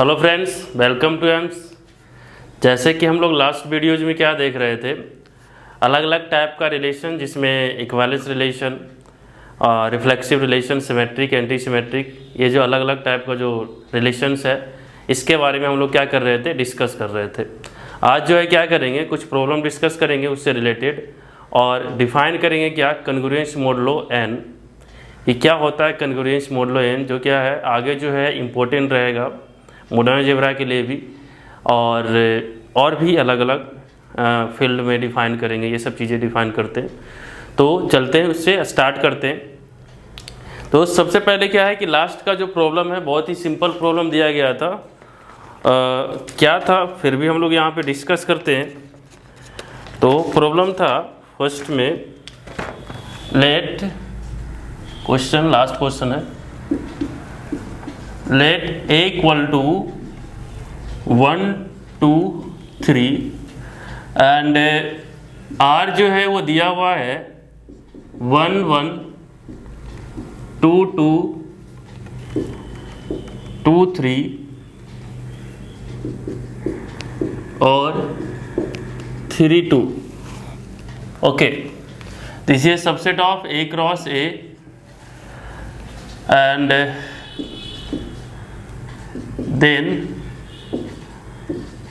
Hello friends, welcome to AIIMS. जैसे कि हम लोग लास्ट वीडियोज में क्या देख रहे थे, अलग अलग टाइप का रिलेशन जिसमें equivalence relation, reflexive relation, symmetric, anti symmetric, ये जो अलग अलग टाइप का जो रिलेशंस है इसके बारे में हम लोग क्या कर रहे थे, डिस्कस कर रहे थे। आज जो है क्या करेंगे, कुछ प्रॉब्लम डिस्कस करेंगे उससे रिलेटेड और डिफाइन करेंगे क्या कन्ग्रुएंस मॉडुलो एन, ये क्या होता है कन्ग्रुएंस मॉडुलो एन, जो क्या है आगे जो है इम्पोर्टेंट रहेगा मॉडर्न अलजेब्रा के लिए भी और भी अलग अलग फील्ड में डिफ़ाइन करेंगे। ये सब चीज़ें डिफ़ाइन करते हैं, तो चलते हैं उससे स्टार्ट करते हैं। तो सबसे पहले क्या है कि लास्ट का जो प्रॉब्लम है बहुत ही सिंपल प्रॉब्लम दिया गया था। क्या था फिर भी हम लोग यहाँ पे डिस्कस करते हैं। तो प्रॉब्लम था फर्स्ट में, लेट क्वेश्चन, लास्ट क्वेश्चन है, let a equal to 1 2 3 and r जो है वो दिया हुआ है 1 1 2 2 2 3 और 3 2। Okay, this is subset of a cross a and then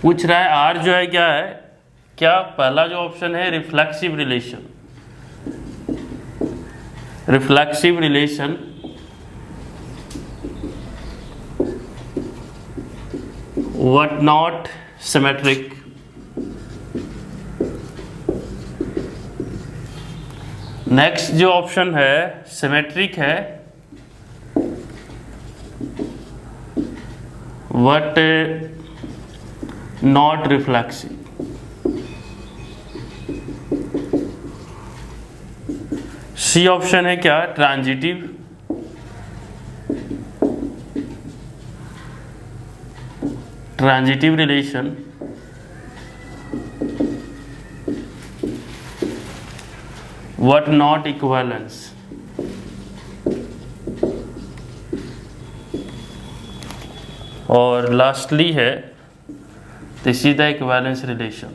पूछ रहा है आर जो है क्या है, क्या पहला जो ऑप्शन है reflexive relation, reflexive relation what not symmetric, next जो ऑप्शन है सिमेट्रिक है, what not reflexive। C option है क्या transitive, transitive relation what not equivalence. और लास्टली है this is the equivalence relation.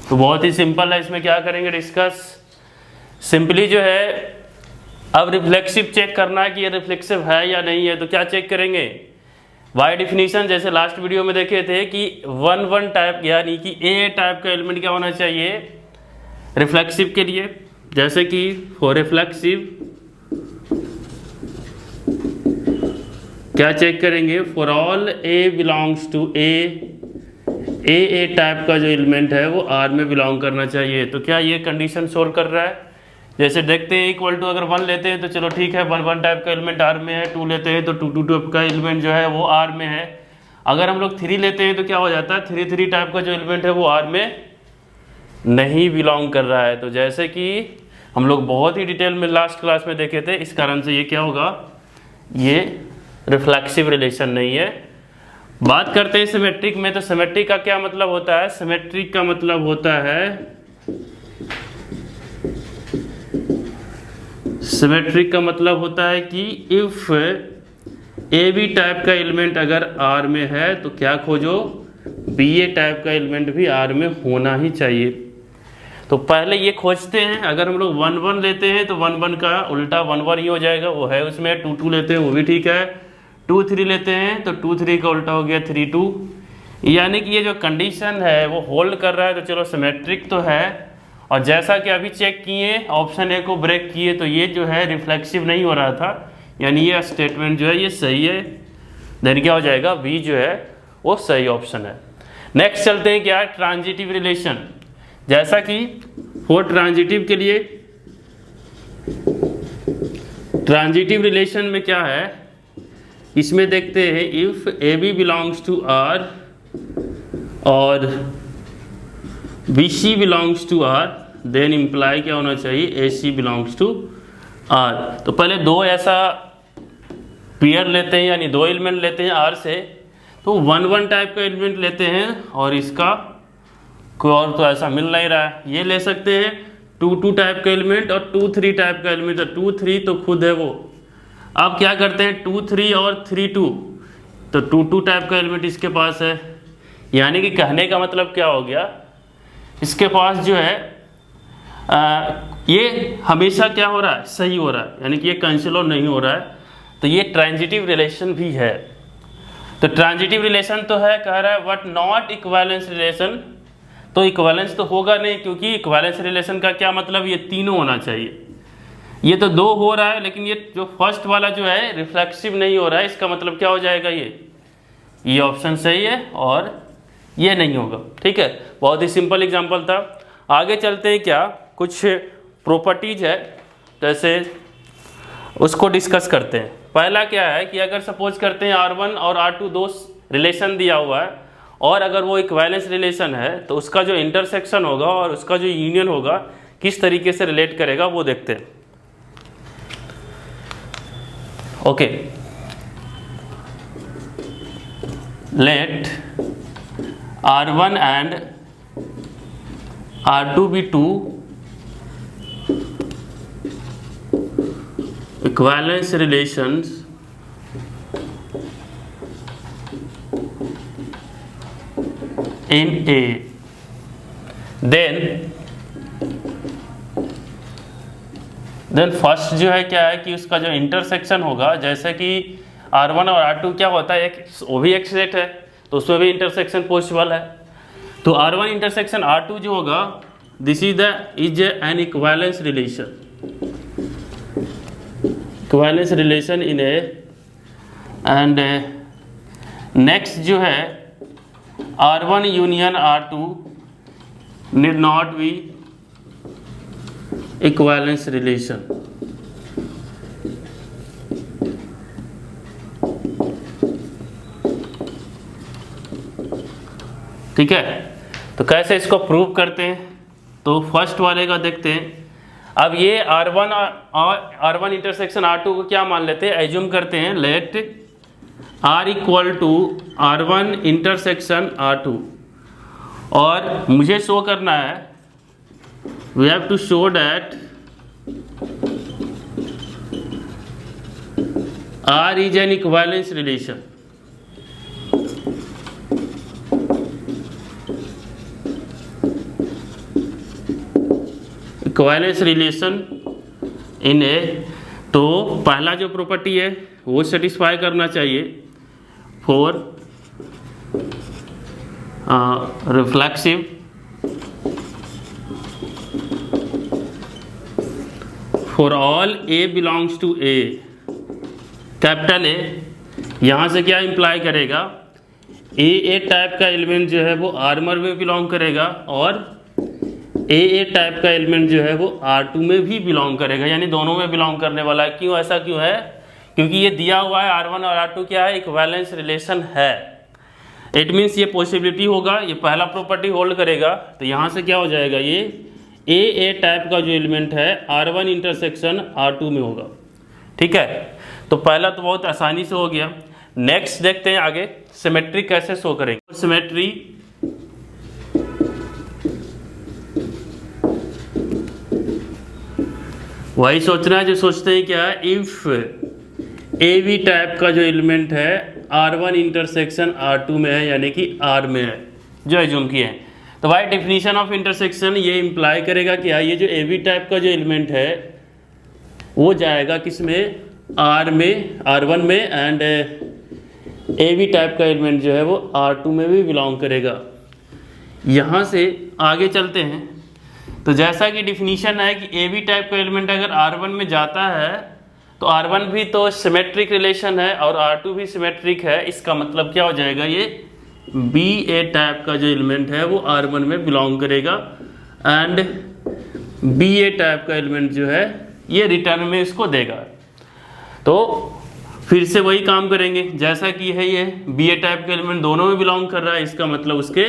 तो बहुत ही सिंपल है, इसमें क्या करेंगे डिस्कस, सिंपली जो है अब रिफ्लेक्सिव चेक करना है कि ये रिफ्लेक्सिव है या नहीं है। तो क्या चेक करेंगे, बाय डिफिनीशन जैसे लास्ट वीडियो में देखे थे कि 1 1 टाइप यानी कि ए टाइप का एलिमेंट क्या होना चाहिए रिफ्लेक्सिव के लिए, जैसे कि फॉर रिफ्लेक्सिव क्या चेक करेंगे, for all A belongs to A type का जो एलिमेंट है वो आर में बिलोंग करना चाहिए। तो क्या ये कंडीशन शोर कर रहा है, जैसे देखते हैं इक्वल टू अगर 1 लेते हैं तो चलो ठीक है 1 1 टाइप का एलिमेंट आर में है, 2 लेते हैं तो 2 2 टाइप का एलिमेंट जो है वो आर में है। अगर हम लोग 3 लेते हैं तो क्या हो जाता है 3 3 टाइप का जो एलिमेंट है वो आर में नहीं बिलोंग कर रहा है। तो जैसे कि हम लोग बहुत ही डिटेल में लास्ट क्लास में देखे थे, इस कारण से ये क्या होगा, ये रिफ्लेक्सिव रिलेशन नहीं है। बात करते हैं सिमेट्रिक में, तो सिमेट्रिक का क्या मतलब होता है, सिमेट्रिक का मतलब होता है, सिमेट्रिक का मतलब होता है कि इफ ए बी टाइप का एलिमेंट अगर आर में है तो क्या खोजो, बी ए टाइप का एलिमेंट भी आर में होना ही चाहिए। तो पहले ये खोजते हैं, अगर हम लोग 1 1 लेते हैं तो 1 1 का उल्टा 1 1 ही हो जाएगा, वो है उसमें। 2 2 लेते हैं वो भी ठीक है, 2 3 लेते हैं तो 2 3 का उल्टा हो गया 3 2, यानी कि ये जो कंडीशन है वो होल्ड कर रहा है। तो चलो सिमेट्रिक तो है, और जैसा कि अभी चेक किए ऑप्शन ए को ब्रेक किए तो ये जो है रिफ्लेक्सिव नहीं हो रहा था, यानी ये स्टेटमेंट जो है ये सही है। देन क्या हो जाएगा, बी जो है वो सही ऑप्शन है। नेक्स्ट चलते हैं क्या, ट्रांजिटिव रिलेशन। जैसा कि फॉर ट्रांजिटिव के लिए, ट्रांजिटिव रिलेशन में क्या है, इसमें देखते हैं if A B belongs to R और B C belongs to R, then imply क्या होना चाहिए, A C belongs to R. तो पहले दो ऐसा पेयर लेते हैं, यानी 2 एलिमेंट लेते हैं आर से, तो 1 1 टाइप का एलिमेंट लेते हैं और इसका कोई और तो ऐसा मिल नहीं रहा है, ये ले सकते हैं 2 टाइप का एलिमेंट और 2 3 टाइप का एलिमेंट है। 2 3 तो खुद है वो। अब क्या करते हैं 2 3 और 3 2, तो 2 2 टाइप का एलिमेंट इसके पास है। यानी कि कहने का मतलब क्या हो गया, इसके पास जो है ये हमेशा क्या हो रहा है, सही हो रहा है, यानी कि ये कैंसिल और नहीं हो रहा है। तो ये ट्रांजिटिव रिलेशन भी है। तो ट्रांजिटिव रिलेशन तो है, कह रहा है बट नॉट इक्विवेलेंस रिलेशन। तो इक्विवेलेंस तो होगा नहीं, क्योंकि इक्विवेलेंस रिलेशन का क्या मतलब, ये तीनों होना चाहिए। ये तो 2 हो रहा है, लेकिन ये जो फर्स्ट वाला जो है रिफ्लेक्सिव नहीं हो रहा है, इसका मतलब क्या हो जाएगा, ये ऑप्शन सही है और ये नहीं होगा। ठीक है, बहुत ही सिंपल एग्जांपल था। आगे चलते हैं, क्या कुछ प्रॉपर्टीज है, जैसे उसको डिस्कस करते हैं। पहला क्या है कि अगर सपोज करते हैं R1 और R2 दो रिलेशन दिया हुआ है, और अगर वो इक्विवेलेंस रिलेशन है तो उसका जो इंटरसेक्शन होगा और उसका जो यूनियन होगा किस तरीके से रिलेट करेगा वो देखते हैं। Okay, let R1 and R2 be 2 equivalence relations in A, then first जो है क्या है कि उसका जो इंटरसेक्शन होगा, जैसे कि R1 और R2 क्या होता है, वो भी एक सेट है तो उसमें भी इंटरसेक्शन पॉसिबल है। तो R1 इंटरसेक्शन R2 जो होगा, this is an equivalence relation, equivalence relation in A. And next जो है R1 union R2 need not be equivalence relation. ठीक है, तो कैसे इसको प्रूव करते हैं, तो फर्स्ट वाले का देखते हैं। अब ये R1 इंटरसेक्शन R2 को क्या मान लेते हैं, एज्यूम करते हैं, let R equal to R1 intersection R2, और मुझे शो करना है, we have to show that R is an equivalence relation. Equivalence relation in A, तो पहला जो प्रॉपर्टी है वो सेटिस्फाई करना चाहिए for reflexive for all A belongs to A, capital A। यहाँ से क्या इंप्लाई करेगा, A टाइप का एलिमेंट जो है वो आर्मर में बिलोंग करेगा, और A टाइप का एलिमेंट जो है वो R2 में भी बिलोंग करेगा, यानी दोनों में बिलोंग करने वाला है। क्यों, ऐसा क्यों है, क्योंकि ये दिया हुआ है R1 और R2 क्या है, इक्विवेलेंस रिलेशन है। इट मीन्स ये पॉसिबिलिटी होगा, ये पहला प्रॉपर्टी होल्ड करेगा। तो यहाँ से क्या हो जाएगा, ये A टाइप का जो एलिमेंट है R1 इंटरसेक्शन R2 में होगा। ठीक है, तो पहला तो बहुत आसानी से हो गया। नेक्स्ट देखते हैं आगे सिमेट्री कैसे शो करेंगे। सिमेट्री वही सोचना है जो सोचते हैं क्या, इफ AB टाइप का जो एलिमेंट है R1 इंटरसेक्शन R2 में है, यानी कि R में है, जो एज्यूम किए हैं। तो बाय डेफिनेशन ऑफ इंटरसेक्शन ये इंप्लाई करेगा कि ये जो AB टाइप का जो एलिमेंट है वो जाएगा किस में, R में, R1 में, एंड AB टाइप का एलिमेंट जो है वो R2 में भी बिलोंग करेगा। यहाँ से आगे चलते हैं, तो जैसा कि डिफिनीशन है कि AB टाइप का एलिमेंट अगर R1 में जाता है तो R1 भी तो सिमेट्रिक रिलेशन है और R2 भी सिमेट्रिक है। इसका मतलब क्या हो जाएगा, ये BA टाइप का जो एलिमेंट है वो R1 में बिलोंग करेगा, एंड BA टाइप का एलिमेंट जो है ये रिटर्न में इसको देगा। तो फिर से वही काम करेंगे जैसा कि है, ये BA टाइप का एलिमेंट दोनों में बिलोंग कर रहा है, इसका मतलब उसके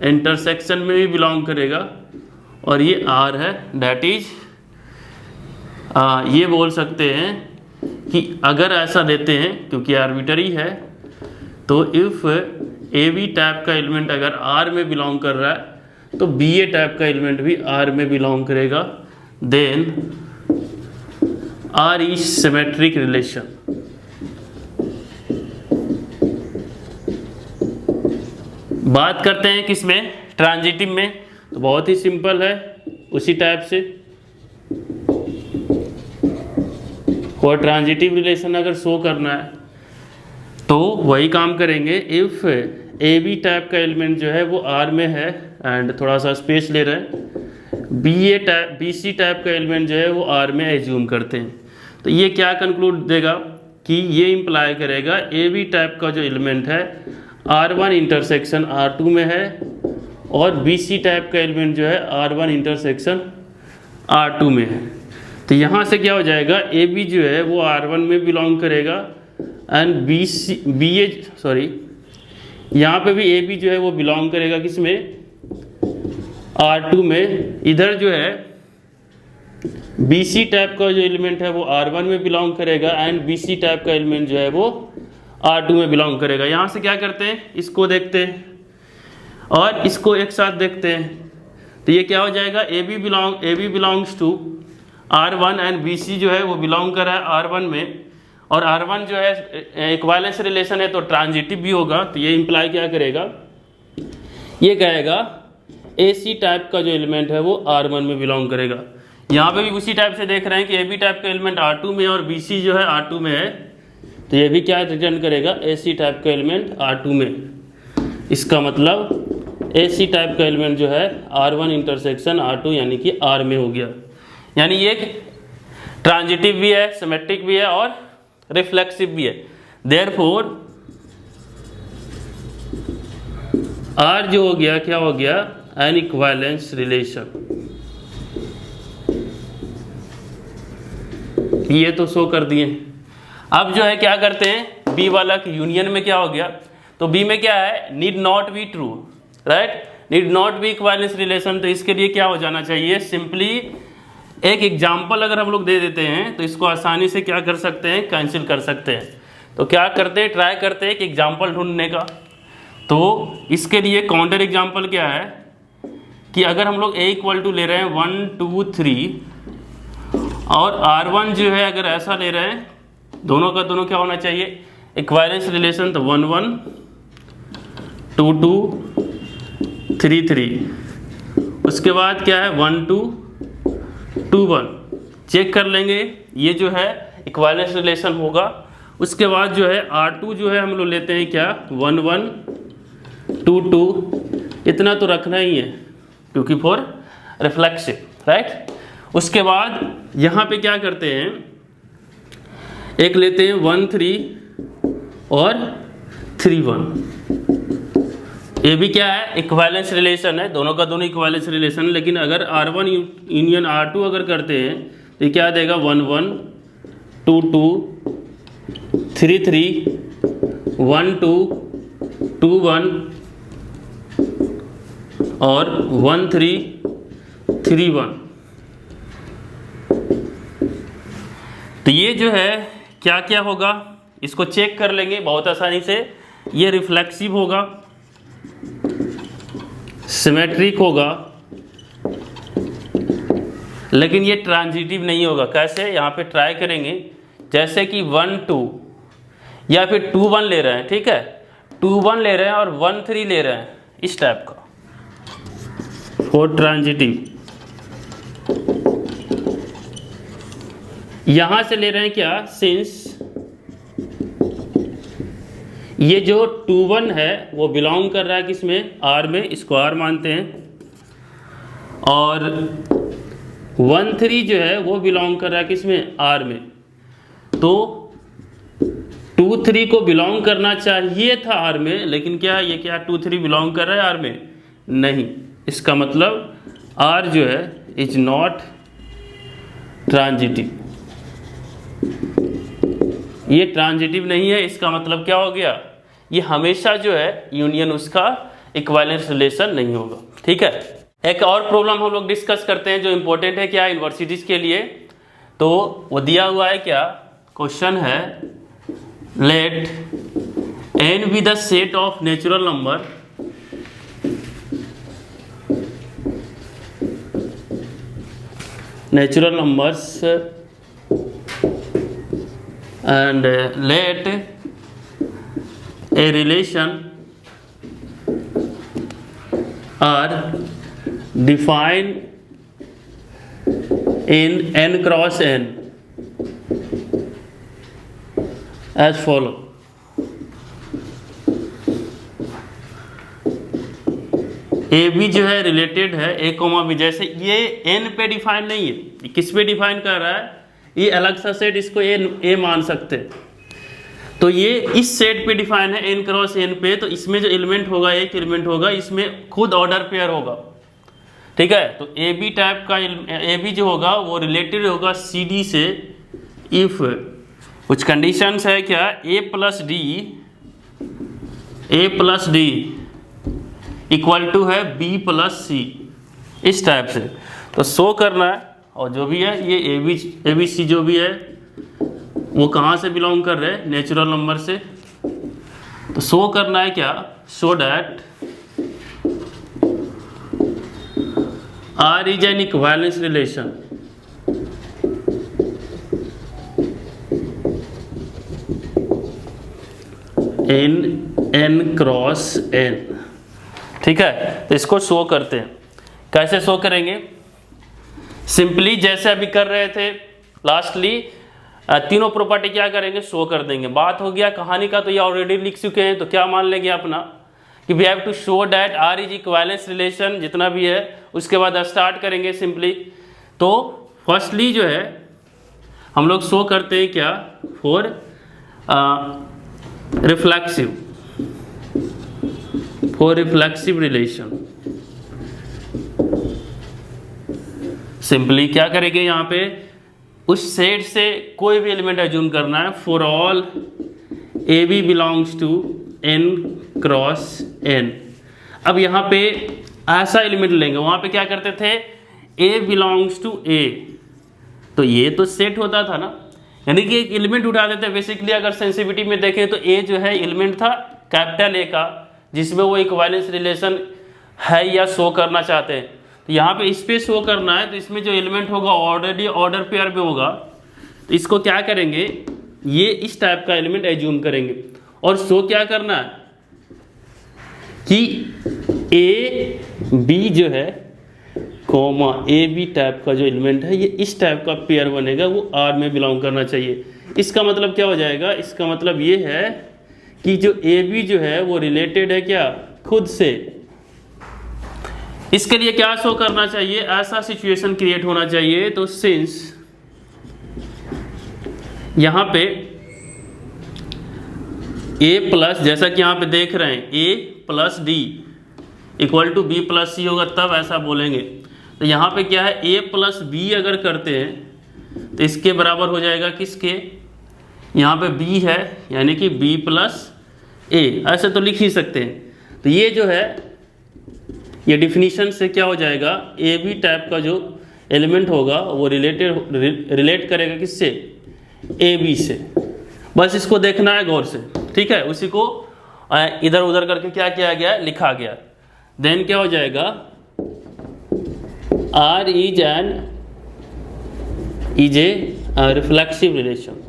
इंटरसेक्शन में भी बिलोंग करेगा, और ये R है, दैट इज ये बोल सकते हैं कि अगर ऐसा देते हैं, क्योंकि आर्बिटरी है, तो इफ AB टाइप का एलिमेंट अगर R में बिलोंग कर रहा है तो Ba टाइप का एलिमेंट भी R में बिलोंग करेगा। Then R is symmetric relation. बात करते हैं किसमें, ट्रांजिटिव में, तो बहुत ही सिंपल है, उसी टाइप से। और ट्रांजिटिव रिलेशन अगर शो करना है तो वही काम करेंगे। इफ ए बी टाइप का एलिमेंट जो है वो R में है एंड थोड़ा सा स्पेस ले रहे हैं, बी सी टाइप का एलिमेंट जो है वो R में एज्यूम करते हैं, तो ये क्या कंक्लूड देगा कि ये इंप्लाई करेगा ए बी टाइप का जो एलिमेंट है R1 इंटरसेक्शन R2 में है, और बी सी टाइप का एलिमेंट जो है R1 इंटरसेक्शन R2 में है। तो यहाँ से क्या हो जाएगा, ए बी जो है वो R1 में बिलोंग करेगा एंड यहाँ पे भी ए बी जो है वो बिलोंग करेगा किसमें, R2 में। इधर जो है बी सी टाइप का जो एलिमेंट है वो R1 में बिलोंग करेगा एंड बी सी टाइप का एलिमेंट जो है वो R2 में बिलोंग करेगा। यहाँ से क्या करते हैं, इसको देखते हैं और इसको एक साथ देखते हैं, तो ये क्या हो जाएगा, A B belongs to R1 and B C जो है वो बिलोंग कर रहा है R1 में, और R1 जो है इक्विवेलेंस रिलेशन है तो ट्रांजिटिव भी होगा। तो ये इंप्लाई क्या करेगा, ये कहेगा ए सी टाइप का जो एलिमेंट है वो R1 में बिलोंग करेगा। यहाँ पे भी उसी टाइप से देख रहे हैं कि ए बी टाइप का एलिमेंट R2 में और बी सी जो है R2 में है, तो ये भी क्या रिटर्न करेगा, ए सी टाइप का एलिमेंट R2 में। इसका मतलब ए सी टाइप का एलिमेंट जो है R1 इंटरसेक्शन R2 यानी कि R में हो गया। यानी ये ट्रांजिटिव भी है, सिमेट्रिक भी है और रिफ्लेक्सिव भी है। देयरफॉर R जो हो गया, क्या हो गया, एन इक्विवेलेंस रिलेशन। ये तो शो कर दिए। अब जो है क्या करते हैं, बी वाला की यूनियन में क्या हो गया, तो बी में क्या है, need not be true, right, need not be equivalence relation. तो इसके लिए क्या हो जाना चाहिए, सिंपली एक एग्जाम्पल अगर हम लोग दे देते हैं तो इसको आसानी से क्या कर सकते हैं, कैंसिल कर सकते हैं। तो क्या करते हैं, ट्राई करते हैं एक एग्जाम्पल ढूंढने का। तो इसके लिए काउंटर एग्जाम्पल क्या है कि अगर हम लोग ए इक्वल टू ले रहे हैं 1 2 3 और R1 जो है अगर ऐसा ले रहे हैं, दोनों का दोनों क्या होना चाहिए, इक्विवेलेंस रिलेशन, तो 1 1 2 2 3 3। उसके बाद क्या है 1 2 2 1, चेक कर लेंगे, ये जो है इक्विवेलेंस रिलेशन होगा। उसके बाद जो है R2 जो है हम लोग लेते हैं क्या, 1 1 2 2, इतना तो रखना ही है क्योंकि फॉर रिफ्लेक्सिव, राइट। उसके बाद यहाँ पे क्या करते हैं, एक लेते हैं 1 3 और 3 1। ये भी क्या है, इक्विवेलेंस रिलेशन है, दोनों का दोनों इक्विवेलेंस रिलेशन। लेकिन अगर R1 यूनियन R2 अगर करते हैं तो ये क्या देगा, 1 1 2 2 3 3 1 2 2 1 और 1 3 3 1। तो ये जो है क्या क्या होगा, इसको चेक कर लेंगे बहुत आसानी से। ये रिफ्लेक्सिव होगा, सिमेट्रिक होगा, लेकिन ये ट्रांजिटिव नहीं होगा। कैसे, यहाँ पे ट्राई करेंगे, जैसे कि 1 2 या फिर 2 1 ले रहे हैं, ठीक है, 2 1 ले रहे हैं और 1 3 ले रहे हैं, इस टाइप का और ट्रांजिटिव। यहां से ले रहे हैं क्या, सिंस ये जो 2 1 है वो बिलोंग कर रहा है किसमें, R में, इसको R मानते हैं, और 1 3 जो है वो बिलोंग कर रहा है किसमें, R में। तो 2 3 को बिलोंग करना चाहिए था R में, लेकिन क्या ये क्या 2 3 बिलोंग कर रहा है R में, नहीं। इसका मतलब R जो है इज नॉट ट्रांजिटिव, ये ट्रांजिटिव नहीं है। इसका मतलब क्या हो गया, ये हमेशा जो है यूनियन उसका इक्विवेलेंस रिलेशन नहीं होगा, ठीक है। एक और प्रॉब्लम हम लोग डिस्कस करते हैं जो इंपॉर्टेंट है क्या, यूनिवर्सिटीज के लिए। तो वो दिया हुआ है क्या, क्वेश्चन है, let n be the set of natural number natural numbers and let a relation are defined in n cross n as follow. A B जो है रिलेटेड है ए कोमा बी, जैसे ये एन पे डिफाइन नहीं है, ये किस पे डिफाइन कर रहा है, ये अलग सा सेट इसको ए मान सकते हैं, तो ये इस सेट पे डिफाइन है एन क्रॉस एन पे, तो इसमें जो एलिमेंट होगा एक एलिमेंट होगा, इसमें खुद ऑर्डर पेयर होगा, ठीक है। तो ए बी टाइप का ए बी जो होगा वो रिलेटेड होगा सी डी से इफ कुछ कंडीशंस है क्या, ए प्लस डी इक्वल टू है बी प्लस सी, इस टाइप से तो शो करना है। और जो भी है ये ए बी सी जो भी है वो कहाँ से बिलोंग कर रहे हैं, नेचुरल नंबर से, तो शो करना है क्या, show that R is an equivalence relation in N cross N, ठीक है। तो इसको शो करते हैं, कैसे शो करेंगे, सिंपली जैसे अभी कर रहे थे लास्टली, तीनों प्रॉपर्टी क्या करेंगे, शो कर देंगे। बात हो गया कहानी का, तो ये ऑलरेडी लिख चुके हैं, तो क्या मान लेंगे अपना कि we have to show that R is equivalence relation, जितना भी है उसके बाद स्टार्ट करेंगे सिंपली। तो फर्स्टली जो है हम लोग शो करते हैं क्या, फॉर रिफ्लेक्सिव रिलेशन। सिंपली क्या करेंगे, यहाँ पे उस सेट से कोई भी एलिमेंट एज्यूम करना है, for all A B belongs to N cross N. अब यहाँ पे ऐसा एलिमेंट लेंगे, वहाँ पे क्या करते थे, ए बिलोंग्स टू ए, तो ये तो सेट होता था ना, यानी कि एक एलिमेंट उठा देते हैं। बेसिकली अगर सेंसिटिविटी में देखें तो ए जो है एलिमेंट था कैपिटल ए का, जिसमें वो इक्विवेलेंस रिलेशन है या शो करना चाहते हैं, तो यहाँ पे इस पे शो करना है, तो इसमें जो एलिमेंट होगा ऑलरेडी ऑर्डर पेयर में होगा, तो इसको क्या करेंगे, ये इस टाइप का एलिमेंट एज्यूम करेंगे, और शो क्या करना है कि ए बी जो है कोमा ए बी टाइप का जो एलिमेंट है ये इस टाइप का पेयर बनेगा, वो आर में बिलोंग करना चाहिए। इसका मतलब क्या हो जाएगा, इसका मतलब ये है कि जो ए बी जो है वो रिलेटेड है क्या, खुद से। इसके लिए क्या शो करना चाहिए, ऐसा सिचुएशन क्रिएट होना चाहिए, तो सिंस यहां पे ए प्लस, जैसा कि यहां पे देख रहे हैं A plus D equal to B plus C होगा, तब ऐसा बोलेंगे। तो यहां पे क्या है, ए प्लस बी अगर करते हैं तो इसके बराबर हो जाएगा किसके, यहाँ पे b है यानी कि b प्लस ए, ऐसे तो लिख ही सकते हैं। तो ये जो है ये डिफिनीशन से क्या हो जाएगा, ए बी टाइप का जो एलिमेंट होगा वो रिलेट करेगा किससे, ए बी से। बस इसको देखना है गौर से, ठीक है। उसी को इधर उधर करके क्या किया गया, लिखा गया। देन क्या हो जाएगा, R is a reflexive relation.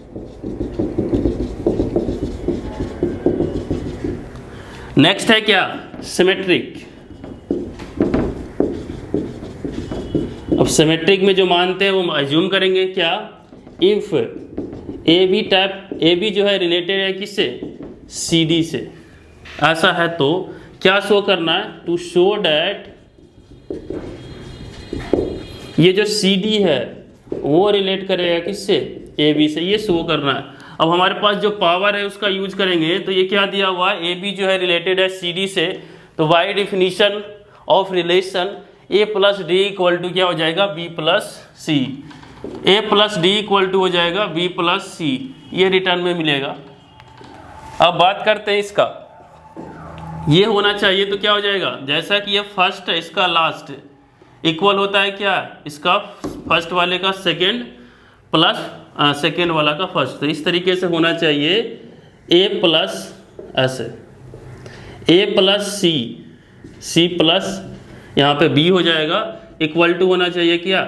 Next है क्या, सिमेट्रिक। अब सिमेट्रिक में जो मानते हैं वो एज्यूम करेंगे क्या, इफ ए बी जो है रिलेटेड है किससे, सी डी से। ऐसा है तो क्या शो करना है, टू शो डैट ये जो सी डी है वो रिलेट करेगा किससे, ए बी से, ये शो करना है। अब हमारे पास जो पावर है उसका यूज करेंगे, तो ये क्या दिया हुआ है, ए बी जो है रिलेटेड है सी डी से, तो by definition of relation A plus D equal to क्या हो जाएगा, B plus C. A plus D equal to हो जाएगा बी प्लस सी, ये रिटर्न में मिलेगा। अब बात करते हैं इसका, ये होना चाहिए तो क्या हो जाएगा, जैसा कि ये फर्स्ट है इसका लास्ट इक्वल होता है क्या, इसका फर्स्ट वाले का सेकेंड प्लस सेकेंड वाला का फर्स्ट, तो इस तरीके से होना चाहिए। ए प्लस ऐसे ए प्लस सी, सी प्लस यहाँ पे बी हो जाएगा, इक्वल टू होना चाहिए क्या,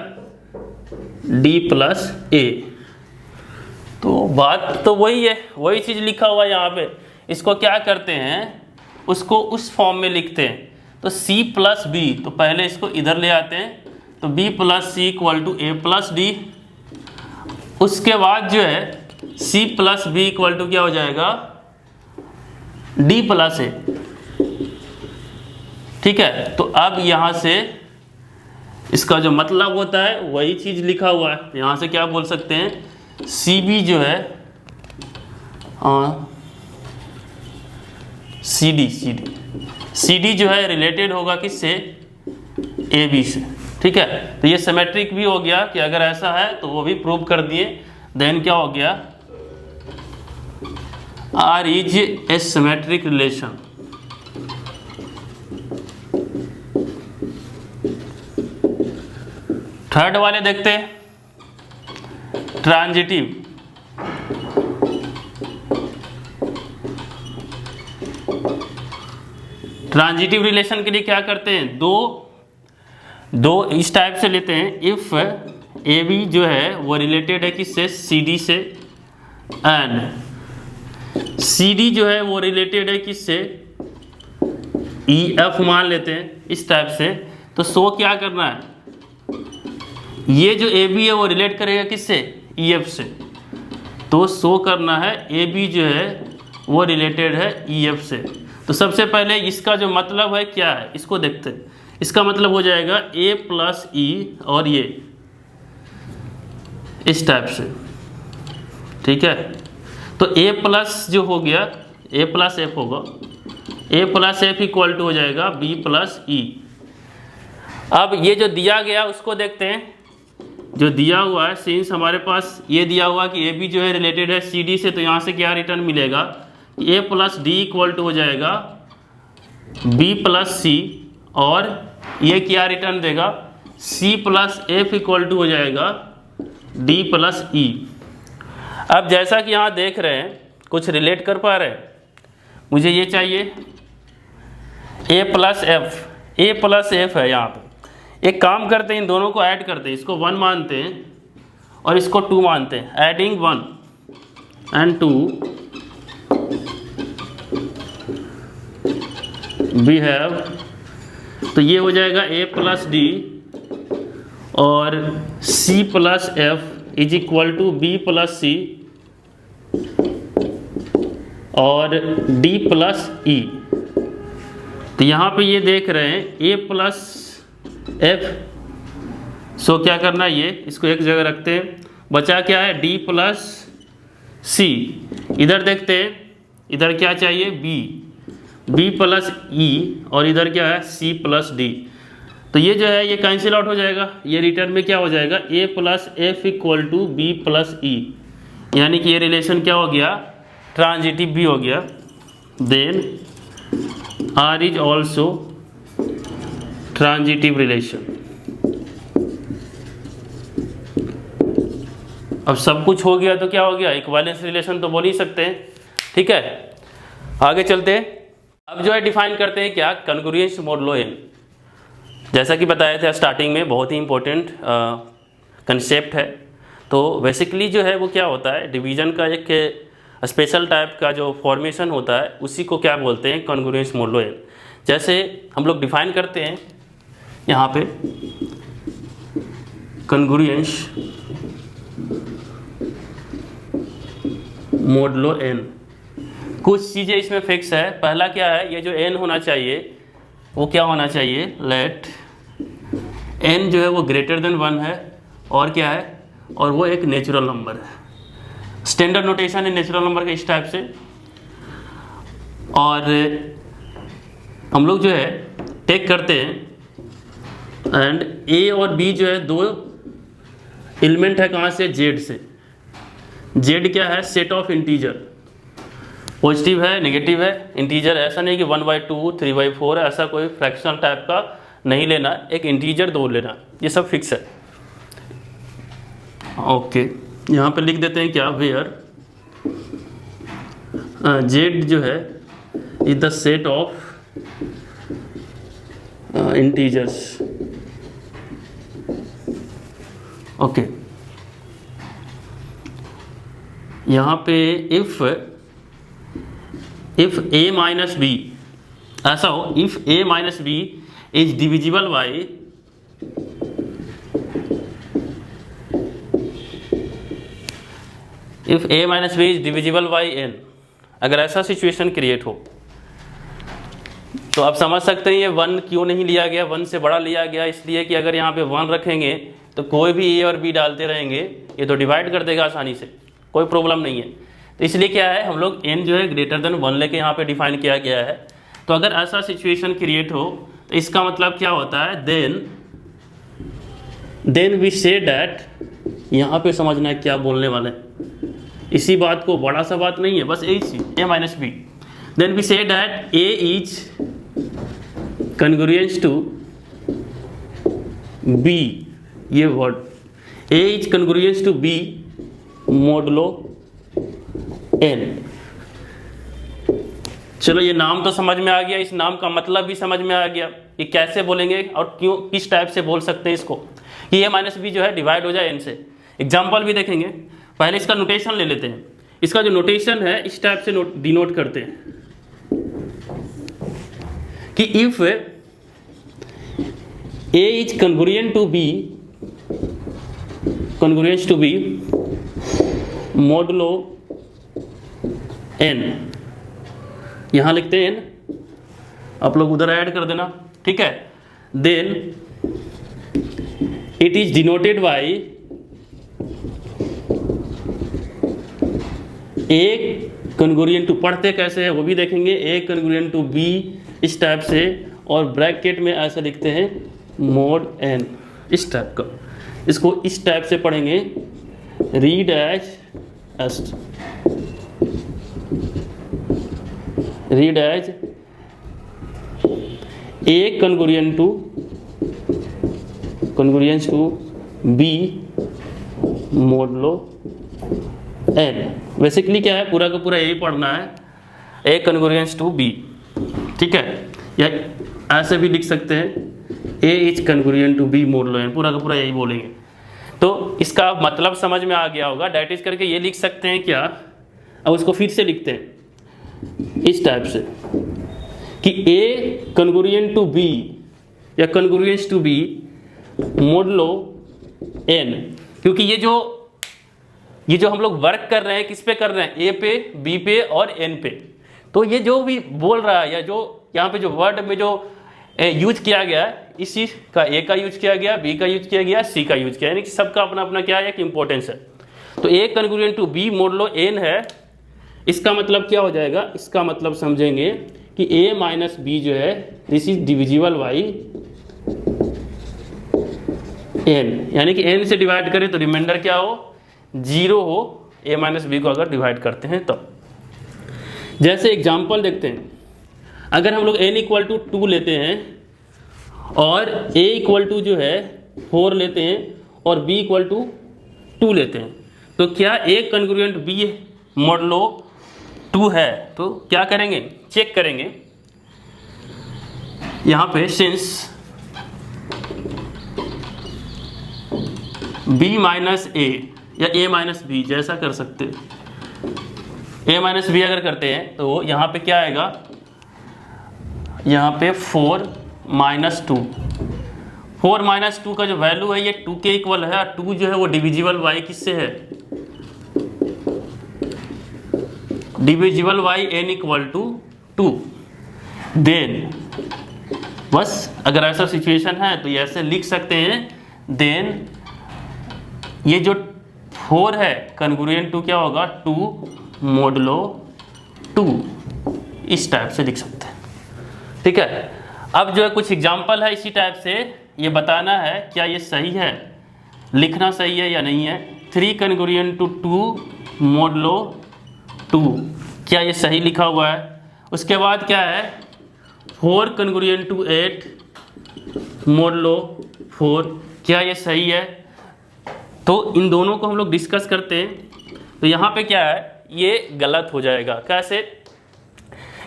डी प्लस ए। तो बात तो वही है, वही चीज़ लिखा हुआ है यहाँ पे। इसको क्या करते हैं, उसको उस फॉर्म में लिखते हैं। तो सी प्लस बी, तो पहले इसको इधर ले आते हैं, तो B plus C equal to A plus D. उसके बाद जो है C plus B equal to क्या हो जाएगा, डी प्लस ए। ठीक है, तो अब यहाँ से इसका जो मतलब होता है वही चीज़ लिखा हुआ है। यहाँ से क्या बोल सकते हैं, सी बी जो है सी डी जो है रिलेटेड होगा किससे, ए बी से। ठीक है, तो ये सिमेट्रिक भी हो गया कि अगर ऐसा है तो वो भी प्रूव कर दिए। देन क्या हो गया, R is a symmetric relation. Third वाले देखते हैं, ट्रांजिटिव। ट्रांजिटिव रिलेशन के लिए क्या करते हैं, दो इस टाइप से लेते हैं। इफ ए बी जो है वो रिलेटेड है किससे, सी डी से, एंड सी डी जो है वो रिलेटेड है किससे, ई एफ मान लेते हैं इस टाइप से। तो शो क्या करना है, ये जो ए बी है वो रिलेट करेगा किससे, ई एफ से। तो शो करना है ए बी जो है वो रिलेटेड है ई एफ से। तो सबसे पहले इसका जो मतलब है क्या है, इसको देखते हैं। इसका मतलब हो जाएगा ए प्लस ई, और ये इस टाइप से। ठीक है, तो ए प्लस जो हो गया, ए प्लस एफ होगा, ए प्लस एफ इक्वल टू हो जाएगा बी प्लस ई। अब ये जो दिया गया उसको देखते हैं। जो दिया हुआ है, सिंस हमारे पास ये दिया हुआ कि ए बी जो है रिलेटेड है सी डी से, तो यहाँ से क्या रिटर्न मिलेगा, ए प्लस डी इक्वल टू हो जाएगा बी प्लस सी, और ये क्या रिटर्न देगा, C plus F equal to हो जाएगा डी प्लस ई। अब जैसा कि यहाँ देख रहे हैं, कुछ रिलेट कर पा रहे हैं, मुझे ये चाहिए ए प्लस एफ, ए प्लस एफ है यहाँ पे। एक काम करते हैं, इन दोनों को ऐड करते हैं, इसको 1 मानते हैं और इसको 2 मानते हैं। एडिंग 1 एंड 2 वी हैव, तो ये हो जाएगा ए प्लस डी और C plus F is equal to B plus C और डी प्लस ई। तो यहाँ पे ये देख रहे हैं ए प्लस एफ, सो क्या करना है, ये इसको एक जगह रखते हैं। बचा क्या है, डी प्लस सी। इधर देखते हैं, इधर क्या चाहिए, बी प्लस ई, और इधर क्या है, सी प्लस डी। तो ये जो है ये कैंसिल आउट हो जाएगा। ये रिटर्न में क्या हो जाएगा, A plus F equal to B plus E, यानी कि ये रिलेशन क्या हो गया, ट्रांजिटिव भी हो गया। Then R is also transitive relation. अब सब कुछ हो गया तो क्या हो गया, इक्विवेलेंस रिलेशन तो बोल ही सकते हैं। ठीक है, आगे चलते हैं। अब जो है डिफाइन करते हैं क्या, कॉन्ग्रुएंस मॉडुलो एन। जैसा कि बताया था स्टार्टिंग में, बहुत ही इंपॉर्टेंट कंसेप्ट है। तो बेसिकली जो है वो क्या होता है, डिवीजन का एक स्पेशल टाइप का जो फॉर्मेशन होता है उसी को क्या बोलते हैं, कॉन्ग्रुएंस मॉडुलो एन। जैसे हम लोग डिफाइन करते हैं यहाँ पे कॉन्ग्रुएंस मॉडुलो एन। कुछ चीज़ें इसमें फिक्स है। पहला क्या है, ये जो एन होना चाहिए वो क्या होना चाहिए, लेट एन जो है वो ग्रेटर देन 1 है, और क्या है, और वो एक नेचुरल नंबर है। स्टैंडर्ड नोटेशन है नेचुरल नंबर के इस टाइप से। और हम लोग जो है टेक करते हैं, एंड ए और बी जो है दो एलिमेंट है कहाँ से, जेड से। जेड क्या है, सेट ऑफ इंटीजर, पॉजिटिव है नेगेटिव है, इंटीजर। ऐसा नहीं कि 1/2 3/4 है, ऐसा कोई फ्रैक्शनल टाइप का नहीं लेना, एक इंटीजर 2 लेना, ये सब फिक्स है। ओके, यहाँ पे लिख देते हैं क्या, वेयर जेड जो है is the set of integers. Okay, यहाँ पे इफ a माइनस बी, ऐसा हो if a minus B is divisible by if a minus B is divisible by n, अगर ऐसा सिचुएशन क्रिएट हो तो आप समझ सकते हैं ये 1 क्यों नहीं लिया गया, 1 से बड़ा लिया गया इसलिए कि अगर यहाँ पे 1 रखेंगे तो कोई भी a और b डालते रहेंगे ये तो डिवाइड कर देगा आसानी से, कोई प्रॉब्लम नहीं है। तो इसलिए क्या है हम लोग n जो है ग्रेटर देन 1 लेके यहाँ पे डिफाइन किया गया है। तो अगर ऐसा सिचुएशन क्रिएट हो तो इसका मतलब क्या होता है, देन वी से डैट, यहाँ पे समझना है क्या बोलने वाले हैं, इसी बात को, बड़ा सा बात नहीं है, बस यही चीज a minus B. Then we say that a is congruence to b, ये word a is congruence to b modulo n। चलो ये नाम तो समझ में आ गया, इस नाम का मतलब भी समझ में आ गया, ये कैसे बोलेंगे और क्यों, किस टाइप से बोल सकते हैं इसको कि a माइनस बी जो है डिवाइड हो जाए n से। एग्जाम्पल भी देखेंगे, पहले इसका नोटेशन ले लेते हैं। इसका जो नोटेशन है इस टाइप से डिनोट करते हैं कि if a is congruent to b modulo n, यहां लिखते हैं n, आप लोग उधर ऐड कर देना, ठीक है। Then it is denoted by a congruent to, पढ़ते कैसे है वो भी देखेंगे, a congruent to b इस टाइप से, और ब्रैकेट में ऐसा लिखते हैं मोड n, इस टाइप का, इसको इस टाइप से पढ़ेंगे, read as a congruent to b modulo n। Basically क्या है, पूरा का पूरा यही पढ़ना है, a congruence to b, ठीक है, या ऐसे भी लिख सकते हैं a is congruent to b modulo n, पूरा का पूरा यही बोलेंगे। तो इसका मतलब समझ में आ गया होगा, डैट इज करके ये लिख सकते हैं क्या, अब उसको फिर से लिखते हैं इस टाइप से कि a congruent to b या congruence to b modulo n, क्योंकि ये जो हम लोग वर्क कर रहे हैं किस पे कर रहे हैं, a पे, b पे और n पे। तो ये जो भी बोल रहा है या जो यहाँ पे जो वर्ड में जो यूज किया गया है, इसी का a का यूज किया गया, b का यूज किया गया, c का यूज किया, यानी कि सबका अपना अपना क्या है, एक इंपॉर्टेंस है। तो a congruent to b modulo n है, इसका मतलब क्या हो जाएगा, इसका मतलब समझेंगे कि a माइनस बी जो है this is divisible by n, यानी कि n से डिवाइड करें तो रिमाइंडर क्या हो, 0 हो, a माइनस बी को अगर डिवाइड करते हैं तो। जैसे एग्जाम्पल देखते हैं, अगर हम लोग n इक्वल टू 2 लेते हैं और a इक्वल टू जो है 4 लेते हैं और b इक्वल टू 2 लेते हैं, तो क्या a कॉन्ग्रुएंट b मोडुलो 2 है, तो क्या करेंगे, चेक करेंगे यहाँ पे, सिंस b माइनस a या a माइनस बी, जैसा कर सकते हैं, a माइनस बी अगर करते हैं तो यहाँ पे क्या आएगा, यहाँ पे 4 माइनस 2, 4 माइनस 2 का जो वैल्यू है ये 2 के इक्वल है, और 2 जो है वो डिविजिबल बाई किससे है, divisible by n equal to 2। Then बस अगर ऐसा सिचुएशन है तो ये ऐसे लिख सकते हैं, देन ये जो 4 है कॉन्ग्रुएंट टू क्या होगा, 2 मोडुलो 2, इस टाइप से लिख सकते हैं, ठीक है। अब जो है कुछ एग्जांपल है इसी टाइप से, ये बताना है क्या ये सही है, लिखना सही है या नहीं है। 3 कॉन्ग्रुएंट टू 2 मोडुलो 2, क्या ये सही लिखा हुआ है। उसके बाद क्या है, 4 कॉन्ग्रुएंट टू 8 मोडुलो 4, क्या ये सही है। तो इन दोनों को हम लोग डिस्कस करते हैं। तो यहाँ पे क्या है, ये गलत हो जाएगा। कैसे,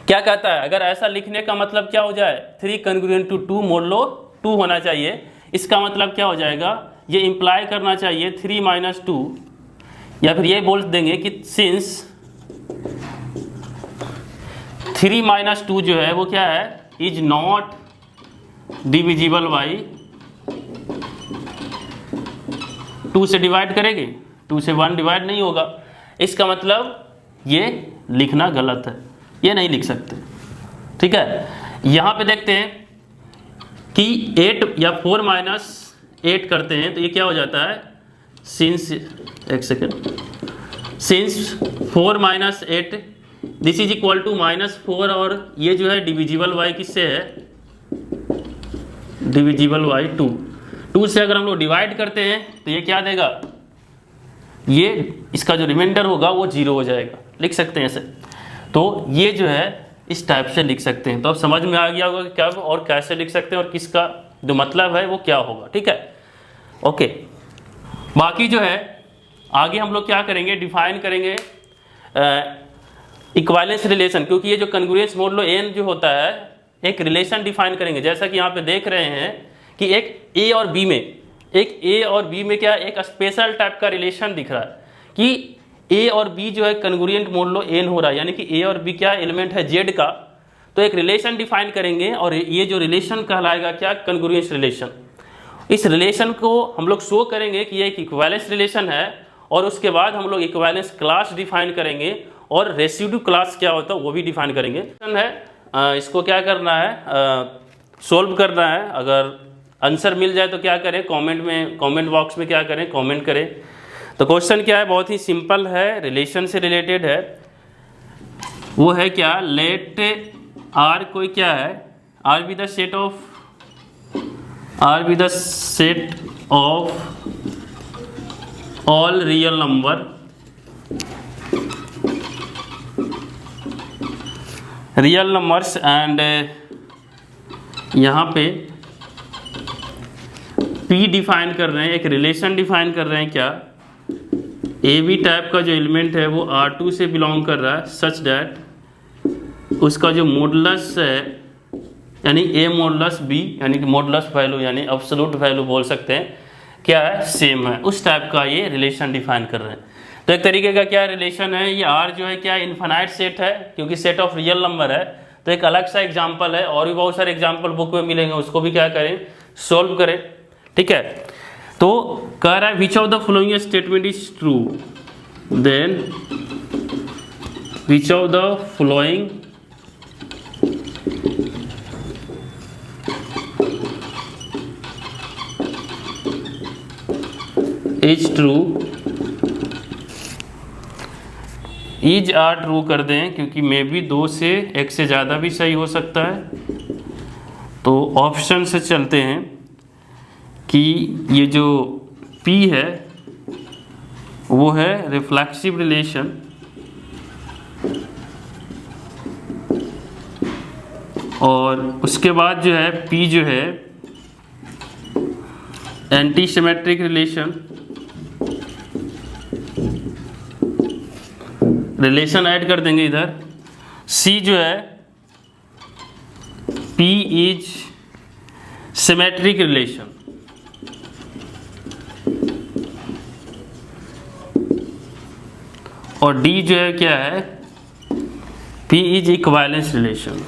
क्या कहता है, अगर ऐसा लिखने का मतलब क्या हो जाए, 3 कॉन्ग्रुएंट टू 2 मोडुलो 2 होना चाहिए। इसका मतलब क्या हो जाएगा, ये इंप्लाई करना चाहिए 3 माइनस 2 या फिर ये बोल देंगे कि सिंस 3 माइनस 2 जो है वो क्या है, इज नॉट डिविजिबल बाई 2 से डिवाइड करेंगे, 2 से 1 डिवाइड नहीं होगा। इसका मतलब ये लिखना गलत है, ये नहीं लिख सकते। ठीक है, यहाँ पे देखते हैं कि 8 या 4 माइनस 8 करते हैं तो ये क्या हो जाता है, सिंस, एक second, since 4 minus 8 this is equal to -4, और ये जो है डिविजिबल बाई किससे है, डिविजिबल बाई 2 से अगर हम लोग डिवाइड करते हैं तो ये क्या देगा, ये इसका जो रिमाइंडर होगा वो 0 हो जाएगा, लिख सकते हैं ऐसे। तो ये जो है इस टाइप से लिख सकते हैं। तो अब समझ में आ गया होगा कि क्या और कैसे लिख सकते हैं और किसका जो मतलब है वो क्या होगा। ठीक है, ओके। बाकी जो है आगे हम लोग क्या करेंगे, डिफाइन करेंगे इक्विवेलेंस रिलेशन, क्योंकि ये जो कन्ग्रुएंस मोड लो एन जो होता है एक रिलेशन डिफाइन करेंगे। जैसा कि यहाँ पे देख रहे हैं कि एक ए और बी में, एक ए और बी में क्या एक स्पेशल टाइप का रिलेशन दिख रहा है कि ए और बी जो है कन्ग्रुएंट मोड लो एन हो रहा है, यानी कि ए और बी क्या एलिमेंट है जेड का। तो एक रिलेशन डिफाइन करेंगे और ये जो रिलेशन कहलाएगा क्या, कन्ग्रुएंस रिलेशन। इस रिलेशन को हम लोग शो करेंगे कि ये एक इक्विवेलेंस रिलेशन है, और उसके बाद हम लोग इक्विवेलेंस क्लास डिफाइन करेंगे और रेसिड्यू क्लास क्या होता है वो भी डिफाइन करेंगे। है इसको क्या करना है, सोल्व करना है। अगर आंसर मिल जाए तो क्या करें, कमेंट बॉक्स में क्या करें, कमेंट करें। तो क्वेश्चन क्या है, बहुत ही सिंपल है, रिलेशन से रिलेटेड है। वो है क्या, लेट आर कोई क्या है, R B the set of all real number numbers, and यहाँ पे P डिफाइन कर रहे हैं, एक रिलेशन डिफाइन कर रहे हैं क्या, ए बी टाइप का जो एलिमेंट है वो R2 से बिलोंग कर रहा है, सच दैट उसका जो मॉडुलस है यानी A मॉडुलस B, यानी कि मॉडुलस वैल्यू यानी एब्सोल्यूट वैल्यू बोल सकते हैं, क्या है, सेम है। उस टाइप का ये रिलेशन डिफाइन कर रहे हैं। तो एक तरीके का क्या रिलेशन है, ये R जो है क्या इन्फिनाइट सेट है, क्योंकि सेट ऑफ रियल नंबर है। तो एक अलग सा एग्जाम्पल है, और भी बहुत सारे एग्जाम्पल बुक में मिलेंगे, उसको भी क्या करें, सोल्व करें। ठीक है, तो कह रहा है which of the following statement is true, then which of the following is true, is R true कर दें, क्योंकि मे बी 2 से 1 से ज़्यादा भी सही हो सकता है। तो ऑप्शन से चलते हैं कि ये जो P है वो है रिफ्लेक्सिव रिलेशन, और उसके बाद जो है P जो है एंटी सिमेट्रिक रिलेशन ऐड कर देंगे इधर। C जो है P इज सिमेट्रिक रिलेशन, और D जो है क्या है, P इज इक्विवेलेंस रिलेशन।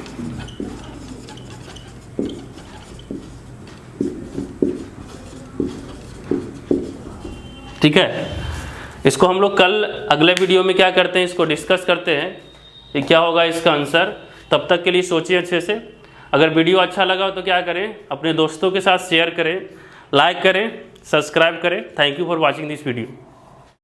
ठीक है, इसको हम लोग कल अगले वीडियो में क्या करते हैं, इसको डिस्कस करते हैं कि क्या होगा इसका आंसर। तब तक के लिए सोचिए अच्छे से। अगर वीडियो अच्छा लगा तो क्या करें, अपने दोस्तों के साथ शेयर करें, लाइक करें, सब्सक्राइब करें। Thank you for watching this video.